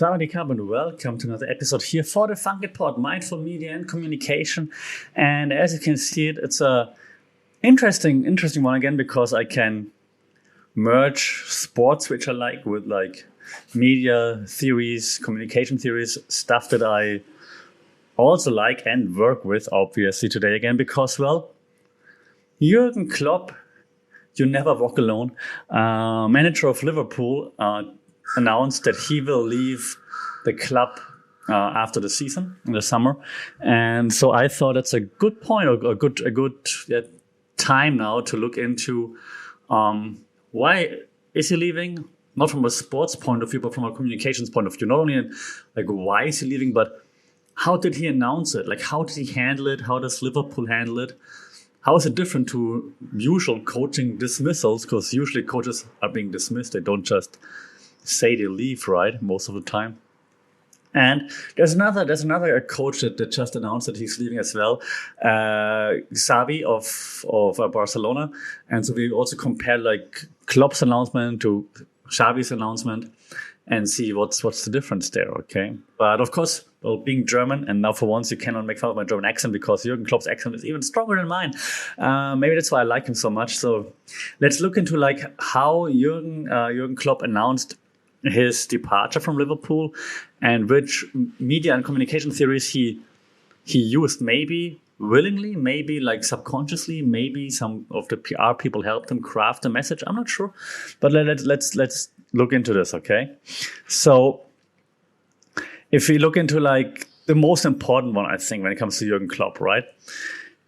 Sawadee Krap and welcome to another episode here for the Funky Pod, Mindful Media and Communication. And as you can see, it's a interesting one again because I can merge sports, which I like, with like media theories, communication theories, stuff that I also like and work with, obviously, today again because, well, Jürgen Klopp, you never walk alone, manager of Liverpool, announced that he will leave the club after the season in the summer, and so I thought it's a good point or a good time now to look into why is he leaving? Not from a sports point of view, but from a communications point of view. Not only like why is he leaving, but how did he announce it? Like how did he handle it? How does Liverpool handle it? How is it different to usual coaching dismissals? Because usually coaches are being dismissed; they don't just say they leave, right? Most of the time. And there's another coach that just announced that he's leaving as well, Xavi of Barcelona. And so we also compare like Klopp's announcement to Xavi's announcement and see what's the difference there, okay? But of course, well, being German, and now for once you cannot make fun of my German accent because Jürgen Klopp's accent is even stronger than mine. Maybe that's why I like him so much. So let's look into like how Jürgen Klopp announced his departure from Liverpool and which media and communication theories he used, maybe willingly, maybe like subconsciously, maybe some of the PR people helped him craft the message. I'm not sure, but let's look into this, okay? So if we look into like the most important one, I think, when it comes to Jürgen Klopp, right?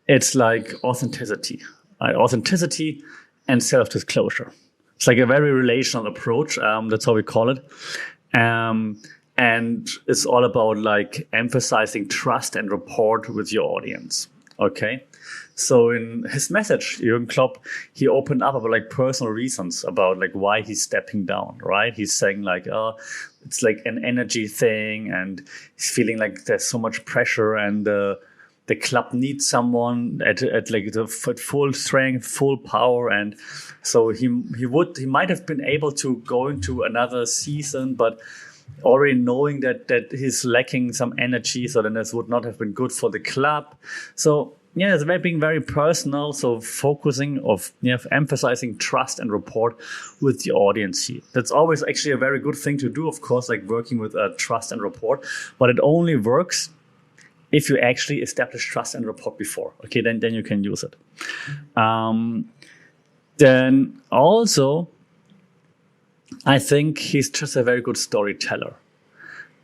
It's like authenticity, right? Authenticity and self-disclosure. It's like a very relational approach. That's how we call it. And it's all about like emphasizing trust and rapport with your audience. Okay. So in his message, Jürgen Klopp, he opened up about like personal reasons about like why he's stepping down, right? He's saying like, oh, it's like an energy thing and he's feeling like there's so much pressure and the club needs someone at full strength, full power, and so he might have been able to go into another season, but already knowing that he's lacking some energy, so then this would not have been good for the club. So yeah, it's being very personal. So focusing emphasizing trust and rapport with the audience here. That's always actually a very good thing to do, of course, like working with trust and rapport, but it only works if you actually establish trust and rapport before, okay, then you can use it. Then also, I think he's just a very good storyteller.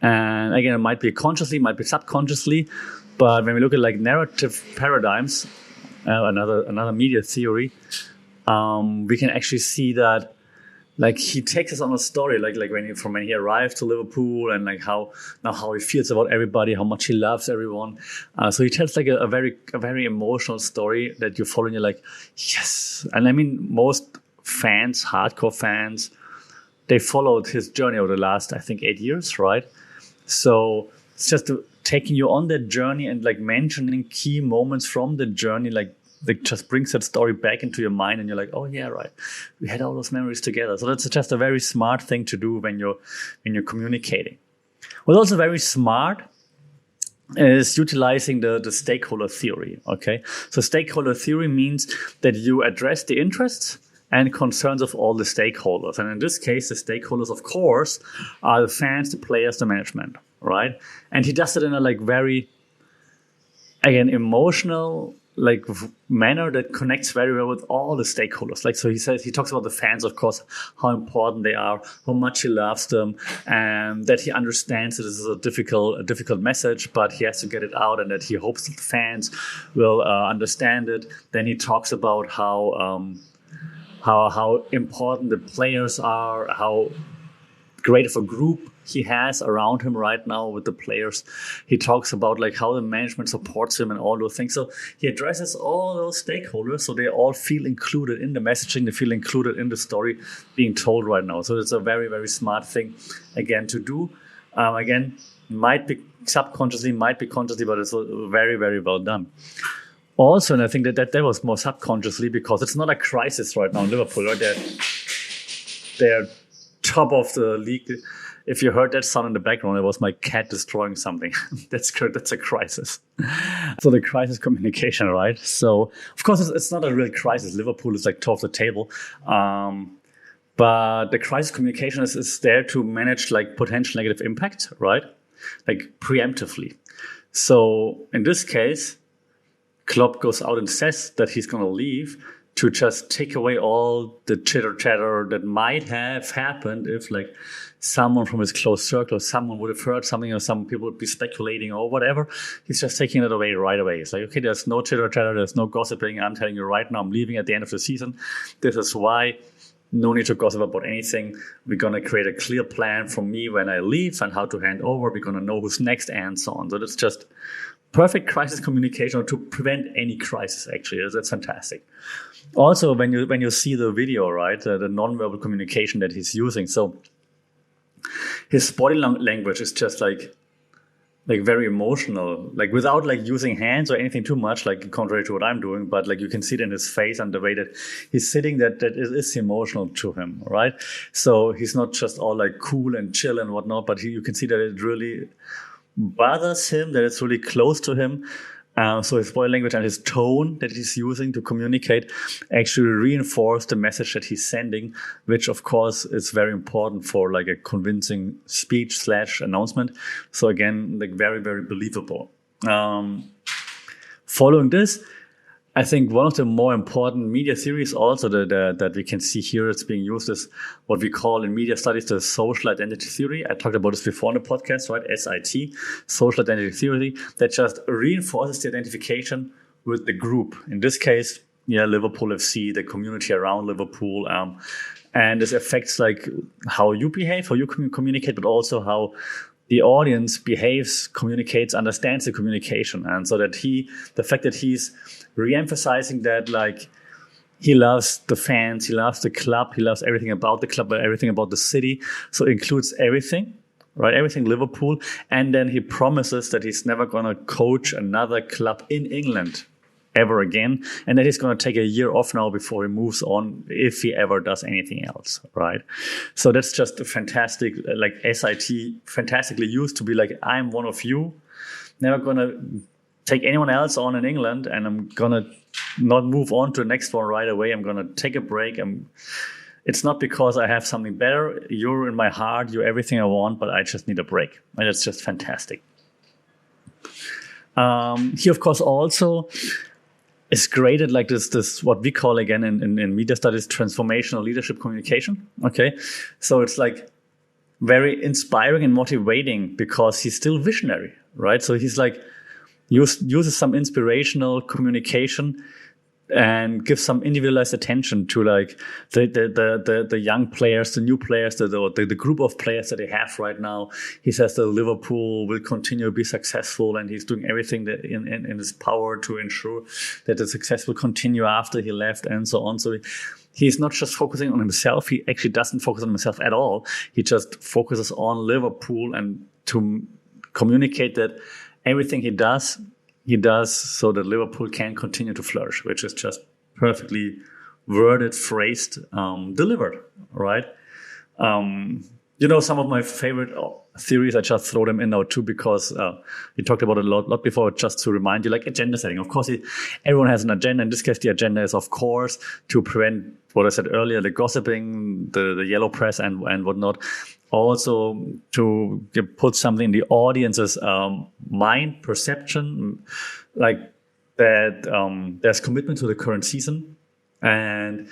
And again, it might be consciously, might be subconsciously, but when we look at like narrative paradigms, another media theory, we can actually see that like he takes us on a story, like when he arrived to Liverpool and like how he feels about everybody, how much he loves everyone. So he tells like a very emotional story that you follow and you're like, yes. And I mean, most fans, hardcore fans, they followed his journey over the last, I think, 8 years, right? So it's just taking you on that journey and like mentioning key moments from the journey, like just brings that story back into your mind and you're like, oh yeah, right. We had all those memories together. So that's just a very smart thing to do when you're communicating. What's also very smart is utilizing the stakeholder theory. Okay. So stakeholder theory means that you address the interests and concerns of all the stakeholders. And in this case, the stakeholders, of course, are the fans, the players, the management, right? And he does it in a like very, again, emotional like manner that connects very well with all the stakeholders. Like, so he talks about the fans, of course, how important they are, how much he loves them, and that he understands that this is a difficult message, but he has to get it out and that he hopes that the fans will understand it. Then he talks about how important the players are, how great of a group he has around him right now with the players. He talks about like how the management supports him and all those things. So he addresses all those stakeholders so they all feel included in the messaging, they feel included in the story being told right now. So it's a very, very smart thing, again, to do. Again, might be subconsciously, might be consciously, but it's very, very well done. Also, and I think that was more subconsciously because it's not a crisis right now in Liverpool, right? They're top of the league if you heard that sound in the background, it was my cat destroying something. That's good. That's a crisis. So the crisis communication, right? So of course, it's not a real crisis. Liverpool is like top of the table. But the crisis communication is there to manage like potential negative impact, right? Like preemptively. So in this case, Klopp goes out and says that he's going to leave to just take away all the chitter chatter that might have happened if like someone from his close circle, someone would have heard something, or some people would be speculating or whatever. He's just taking it away right away. It's like, okay, there's no chitter chatter, there's no gossiping. I'm telling you right now, I'm leaving at the end of the season. This is why. No need to gossip about anything. We're going to create a clear plan for me when I leave and how to hand over. We're going to know who's next and so on. So that's just perfect crisis communication to prevent any crisis, actually. That's fantastic. Also, when you see the video, right, the nonverbal communication that he's using. So his body language is just like very emotional, like without like using hands or anything too much, like contrary to what I'm doing, but like you can see it in his face and the way that he's sitting, that is emotional to him, right? So he's not just all like cool and chill and whatnot, but you can see that it really bothers him, that it's really close to him. So his body language and his tone that he's using to communicate actually reinforce the message that he's sending, which of course is very important for like a convincing speech / announcement. So again, like very, very believable. Following this, I think one of the more important media theories also that we can see here it's being used is what we call in media studies the social identity theory. I talked about this before in the podcast, right? SIT, social identity theory, that just reinforces the identification with the group. In this case, Liverpool FC, the community around Liverpool. And this affects like how you behave, how you communicate, but also how the audience behaves, communicates, understands the communication. And so that the fact that he's re-emphasizing that like he loves the fans, he loves the club, he loves everything about the club, everything about the city. So it includes everything, right? Everything Liverpool. And then he promises that he's never going to coach another club in England ever again. And that he's going to take a year off now before he moves on, if he ever does anything else, right? So that's just a fantastic, like SIT, fantastically used to be like, I'm one of you, never going to take anyone else on in England, and I'm going to not move on to the next one right away. I'm going to take a break. It's not because I have something better. You're in my heart. You're everything I want, but I just need a break. And it's just fantastic. He, of course, also is great at like this what we call again in media studies transformational leadership communication. Okay, so it's like very inspiring and motivating because he's still visionary, right? So he's like uses some inspirational communication and gives some individualized attention to like the young players, the new players, the group of players that they have right now. He says that Liverpool will continue to be successful, and he's doing everything that in his power to ensure that the success will continue after he left, and so on. So he's not just focusing on himself. He actually doesn't focus on himself at all. He just focuses on Liverpool and to communicate that everything he does so that Liverpool can continue to flourish, which is just perfectly worded, phrased, delivered, right? Some of my favorite theories, I just throw them in now too, because we talked about it a lot before, just to remind you, like agenda setting. Of course, everyone has an agenda. In this case, the agenda is, of course, to prevent what I said earlier, the gossiping, the yellow press and whatnot. Also to put something in the audience's mind, perception, like that there's commitment to the current season and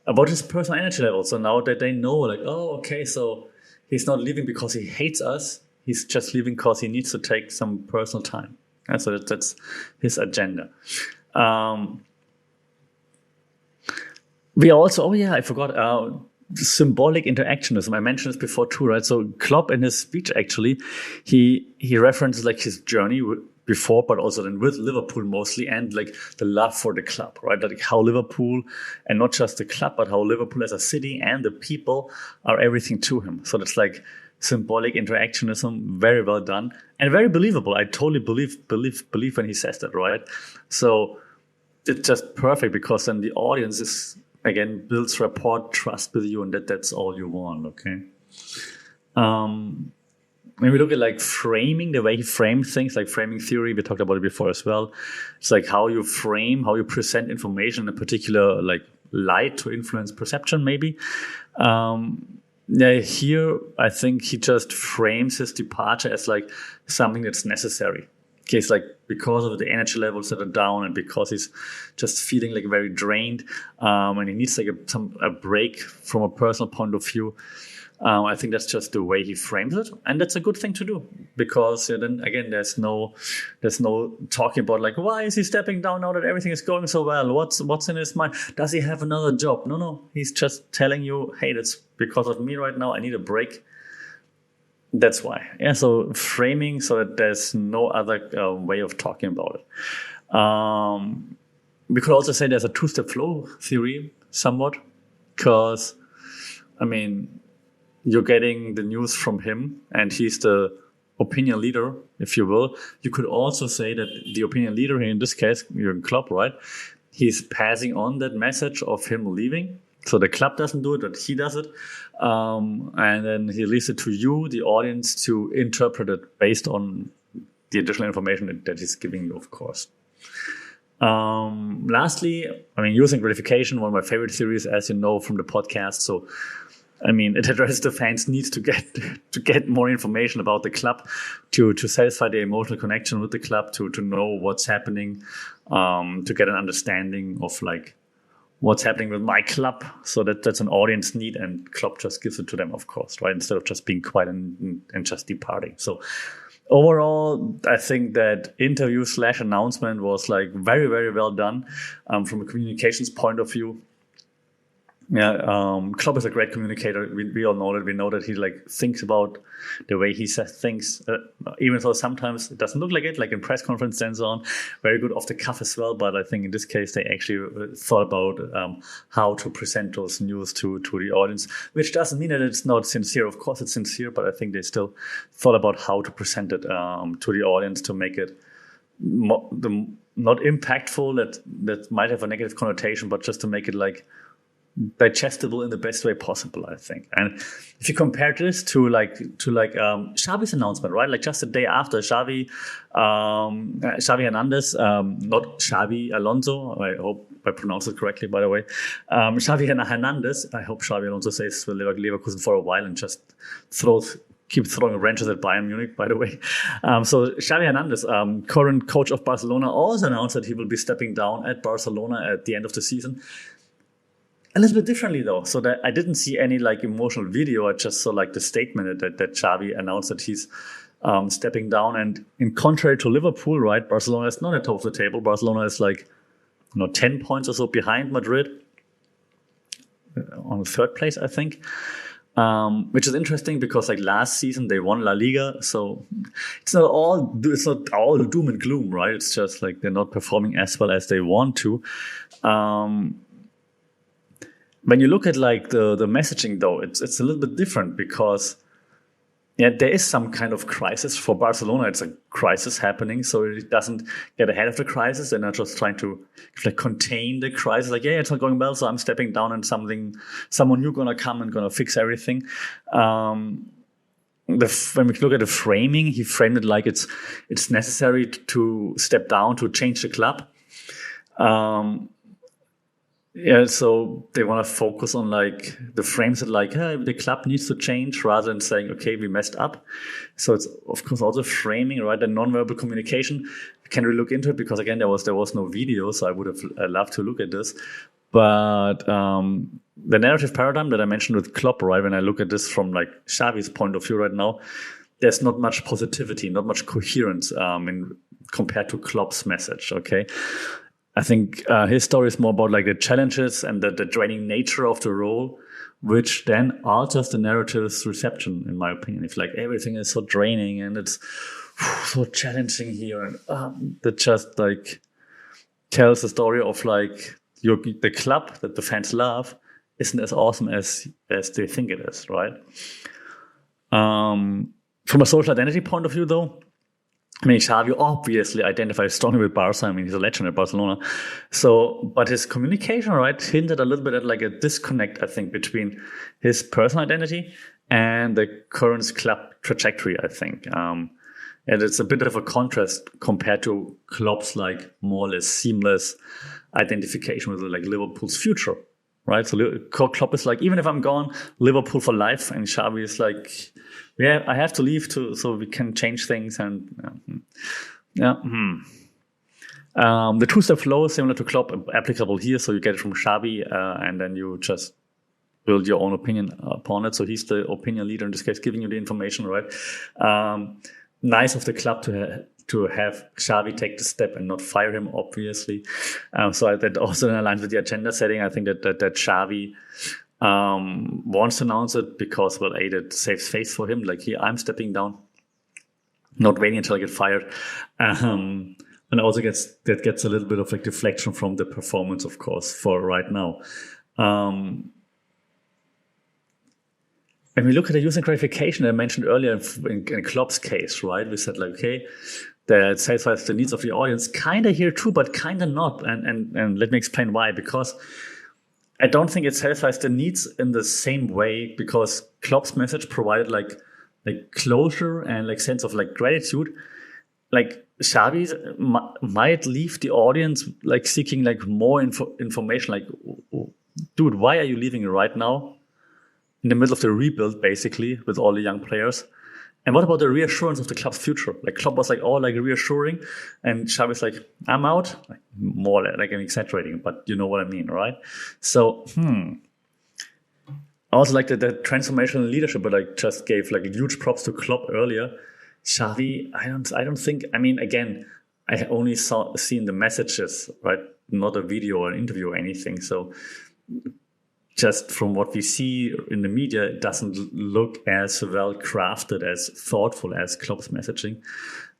about his personal energy level. So now that they know, like, oh, okay, so he's not leaving because he hates us. He's just leaving because he needs to take some personal time. And so that's his agenda. We also, I forgot, symbolic interactionism. I mentioned this before too, right? So Klopp in his speech, actually, he references like his journey before, but also then with Liverpool mostly, and like the love for the club, right? Like how Liverpool, and not just the club, but how Liverpool as a city and the people are everything to him. So that's like symbolic interactionism, very well done and very believable. I totally believe when he says that, right? So it's just perfect, because then the audience is, again, builds rapport, trust with you, and that's all you want, okay? When we look at like framing, the way he frames things, like framing theory, we talked about it before as well. It's like how you frame, how you present information in a particular like light to influence perception, maybe. Here I think he just frames his departure as like something that's necessary. Okay, it's like because of the energy levels that are down and because he's just feeling like very drained, and he needs like a break from a personal point of view. I think that's just the way he frames it, and that's a good thing to do because then again, there's no talking about like why is he stepping down now that everything is going so well? What's in his mind? Does he have another job? No, he's just telling you, hey, that's because of me right now. I need a break. That's why. Yeah, so framing so that there's no other way of talking about it. We could also say there's a two-step flow theory somewhat because, I mean, you're getting the news from him and he's the opinion leader, if you will. You could also say that the opinion leader here, in this case, Jürgen Klopp, right? He's passing on that message of him leaving. So the club doesn't do it, but he does it. And then he leaves it to you, the audience, to interpret it based on the additional information that he's giving you, of course. Lastly, I mean, using gratification, one of my favorite theories, as you know from the podcast. So, I mean, it addresses the fans' needs to get more information about the club, to satisfy their emotional connection with the club, to know what's happening, to get an understanding of like what's happening with my club. So that's an audience need, and Klopp just gives it to them, of course, right? Instead of just being quiet and just departing. So overall, I think that interview / announcement was like very, very well done from a communications point of view. Yeah, Klopp is a great communicator. We all know that. We know that he like thinks about the way he says things, even though sometimes it doesn't look like it, like in press conference and so on. Very good off the cuff as well. But I think in this case, they actually thought about how to present those news to the audience, which doesn't mean that it's not sincere. Of course, it's sincere, but I think they still thought about how to present it to the audience to make it not impactful. That might have a negative connotation, but just to make it like digestible in the best way possible, I think. And if you compare this to Xavi's announcement, right? Like just the day after Xavi Hernandez, not Xavi Alonso. I hope I pronounced it correctly, by the way. Xavi Hernandez. I hope Xavi Alonso stays with Leverkusen for a while and just keep throwing wrenches at Bayern Munich, by the way. So Xavi Hernandez, current coach of Barcelona, also announced that he will be stepping down at Barcelona at the end of the season. A little bit differently though, so that I didn't see any like emotional video. I just saw like the statement that Xavi announced that he's stepping down. And in contrary to Liverpool, right, Barcelona is not at the top of the table. Barcelona is like 10 points or so behind Madrid on the third place, I think. Which is interesting because like last season they won La Liga, so it's not all doom and gloom, right? It's just like they're not performing as well as they want to. When you look at like the messaging though, it's a little bit different because there is some kind of crisis for Barcelona. It's a crisis happening, so it doesn't get ahead of the crisis. They're not just trying to like contain the crisis. Like, it's not going well, so I'm stepping down and someone new gonna come and gonna fix everything. When we look at the framing, he framed it like it's necessary to step down to change the club. So they want to focus on like the frames that like, hey, the club needs to change rather than saying, okay, we messed up. So it's of course also framing, right? And nonverbal communication. Can we look into it? Because again, there was no video, so I would have loved to look at this. But the narrative paradigm that I mentioned with Klopp, right? When I look at this from like Xavi's point of view right now, there's not much positivity, not much coherence compared to Klopp's message. Okay. I think his story is more about like the challenges and the draining nature of the role, which then alters the narrative's reception, in my opinion. If like everything is so draining and it's so challenging here, and that just like tells the story of like the club that the fans love isn't as awesome as they think it is, right? From a social identity point of view, though, I mean, Xavi obviously identifies strongly with Barca. I mean, he's a legend at Barcelona. So, but his communication, right, hinted a little bit at like a disconnect, I think, between his personal identity and the current club trajectory, I think. And it's a bit of a contrast compared to Klopp's like more or less seamless identification with like Liverpool's future, right? So Klopp is like, even if I'm gone, Liverpool for life, and Xavi is like, yeah, I have to leave so we can change things. And the two-step flow is similar to Klopp, applicable here. So you get it from Xavi, and then you just build your own opinion upon it. So he's the opinion leader in this case, giving you the information, right? Nice of the club to have Xavi take the step and not fire him, obviously. So that also aligns with the agenda setting. I think that Xavi wants to announce it because, well, it saves face for him. Like, I'm stepping down, not waiting until I get fired. And also gets a little bit of like deflection from the performance, of course, for right now. When we look at the user gratification I mentioned earlier in Klopp's case, right? We said like, okay, that satisfies the needs of the audience, kind of here too, but kind of not. And let me explain why. Because I don't think it satisfies the needs in the same way, because Klopp's message provided like closure and like sense of like gratitude. Like Xavi might leave the audience like seeking like more information. Like, dude, why are you leaving right now? In the middle of the rebuild, basically, with all the young players. And what about the reassurance of the club's future? Like, Klopp was like all like reassuring, and Xavi's like, I'm out. Like, more like I'm exaggerating, but you know what I mean, right? So, I also like that the transformational leadership, but like just gave like huge props to Klopp earlier. Xavi, I don't think. I mean, again, I only seen the messages, right? Not a video or an interview or anything. So, just from what we see in the media, it doesn't look as well crafted, as thoughtful as Klopp's messaging.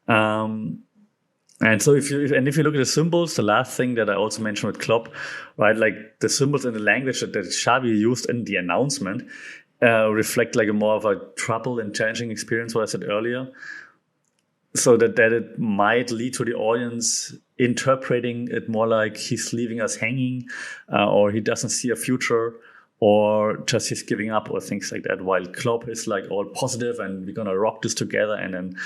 And so if you look at the symbols, the last thing that I also mentioned with Klopp, right, like the symbols in the language that Xavi used in the announcement reflect like a more of a troubled and challenging experience, what I said earlier. So that it might lead to the audience interpreting it more like he's leaving us hanging, or he doesn't see a future, or just he's giving up, or things like that. While Klopp is like all positive and we're gonna rock this together, and then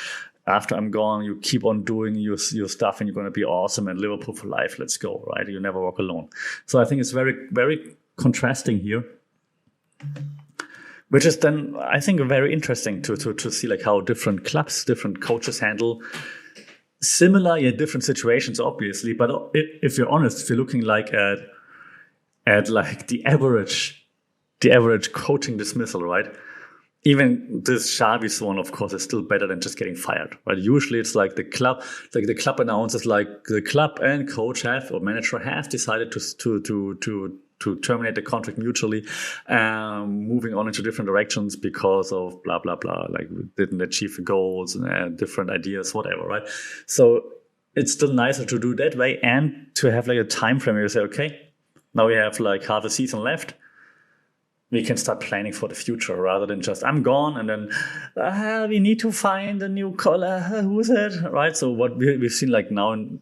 after I'm gone, you keep on doing your stuff and you're gonna be awesome, and Liverpool for life, let's go, right? You never walk alone. So I think it's very, very contrasting here. Which is then, I think, very interesting to see like how different clubs, different coaches handle similar yet different situations, obviously. But if you're honest, if you're looking like at like the average coaching dismissal, right? Even this Xavi's one, of course, is still better than just getting fired, right? Usually it's like the club announces like the club and coach or manager have decided to terminate the contract mutually, moving on into different directions because of blah, blah, blah, like we didn't achieve the goals and different ideas, whatever, right? So it's still nicer to do that way and to have like a time frame where you say, okay, now we have like half a season left. We can start planning for the future rather than just, I'm gone, and then we need to find a new caller. Who's it? Right? So what we've seen like now I'm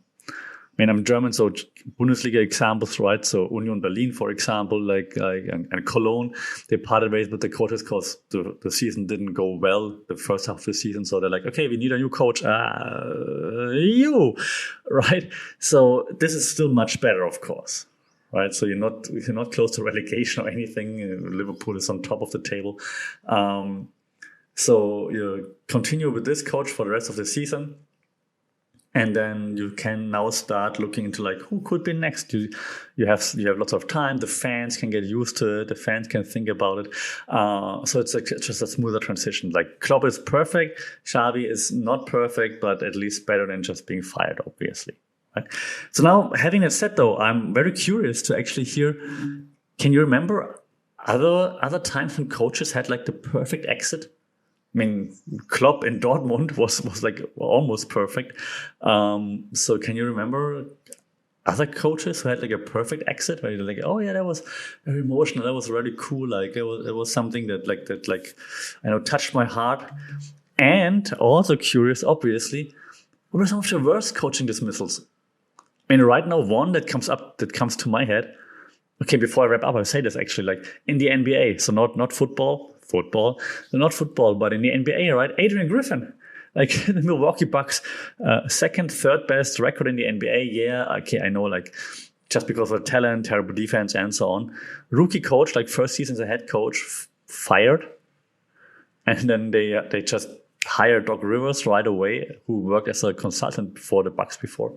German, so Bundesliga examples, right? So Union Berlin, for example, and Cologne, they parted ways with the coaches because the season didn't go well, the first half of the season. So they're like, okay, we need a new coach. Right? So this is still much better, of course. Right, so you're not close to relegation or anything. Liverpool is on top of the table. So you continue with this coach for the rest of the season. And then you can now start looking into like who could be next. You have lots of time. The fans can get used to it. The fans can think about it. So it's like just a smoother transition. Like Klopp is perfect. Xavi is not perfect, but at least better than just being fired, obviously. Right? So now, having that said, though, I'm very curious to actually hear. Can you remember other times when coaches had like the perfect exit? I mean, Klopp in Dortmund was like almost perfect. So can you remember other coaches who had like a perfect exit where you're like, oh yeah, that was very emotional. That was really cool. Like it was something that touched my heart. And also curious, obviously, what were some of the worst coaching dismissals? I mean, right now, one that comes to my head. Okay, before I wrap up, I'll say this actually, like in the NBA, so not football, football, not football, but in the NBA, right? Adrian Griffin, like the Milwaukee Bucks, second, third best record in the NBA. Yeah, okay, I know, like just because of talent, terrible defense, and so on. Rookie coach, like first season as a head coach, fired, and then they just hired Doc Rivers right away, who worked as a consultant for the Bucks before.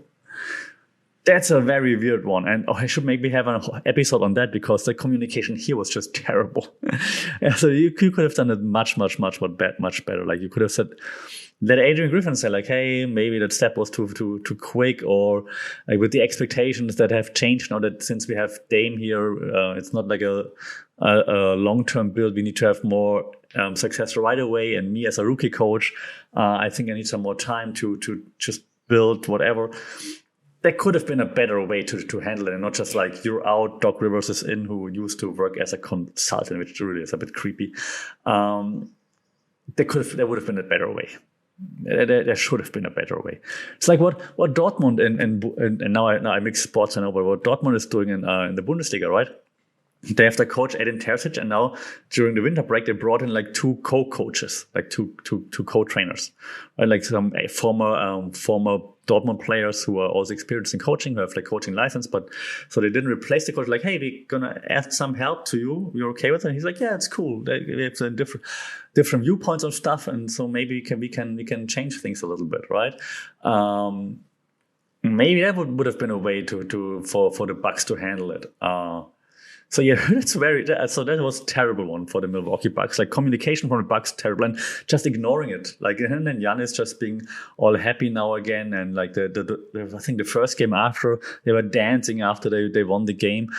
That's a very weird one. And I should maybe have an episode on that because the communication here was just terrible. Yeah, so you could have done it much better. Like you could have said, let Adrian Griffin say like, hey, maybe that step was too quick, or like with the expectations that have changed now that since we have Dame here, it's not like a long-term build. We need to have more success right away. And me as a rookie coach, I think I need some more time to just build whatever. There could have been a better way to handle it, and not just like you're out, Doc Rivers is in, who used to work as a consultant, which really is a bit creepy. There would have been a better way. There should have been a better way. It's like what Dortmund and now I mix sports, I know, but what Dortmund is doing in the Bundesliga, right? They have the coach Edin Terzic, and now during the winter break they brought in like two co-coaches, like two co-trainers, right? Like some former Dortmund players who are also experienced in coaching, who have like coaching license, but so they didn't replace the coach. Like, hey, we're gonna ask some help to you. You're okay with it? And he's like, yeah, it's cool. We have some different viewpoints on stuff, and so maybe we can change things a little bit, right? Maybe that would have been a way for the Bucks to handle it. So yeah, so that was a terrible one for the Milwaukee Bucks. Like communication from the Bucks, terrible, and just ignoring it. Like, and then Giannis just being all happy now again, and like I think the first game after they were dancing after they won the game.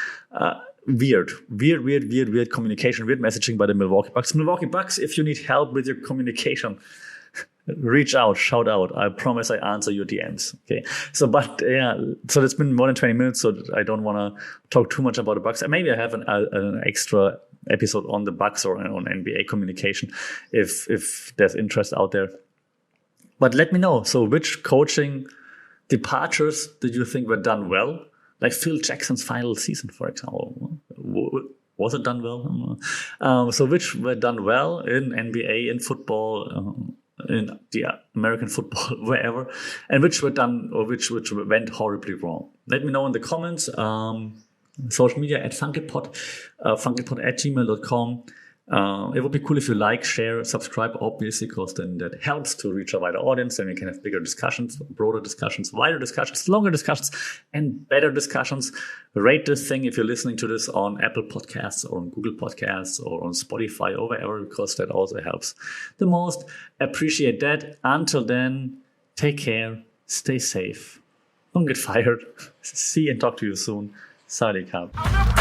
Weird communication, weird messaging by the Milwaukee Bucks. Milwaukee Bucks, if you need help with your communication, reach out, shout out. I promise I answer your DMs. Okay. So it's been more than 20 minutes, so I don't want to talk too much about the Bucks. Maybe I have an extra episode on the Bucks or on NBA communication if there's interest out there. But let me know. So which coaching departures did you think were done well? Like Phil Jackson's final season, for example. Was it done well? So which were done well in NBA, in football, in the American football, wherever, and which were done or which went horribly wrong. Let me know in the comments. Social media at funkitpod, funkitpod@gmail.com. It would be cool if you like, share, subscribe, obviously, because then that helps to reach a wider audience. Then we can have bigger discussions, broader discussions, wider discussions, longer discussions, and better discussions. Rate this thing if you're listening to this on Apple Podcasts or on Google Podcasts or on Spotify or wherever, because that also helps the most. Appreciate that. Until then, take care, stay safe, don't get fired. See and talk to you soon. Sawadee Krap.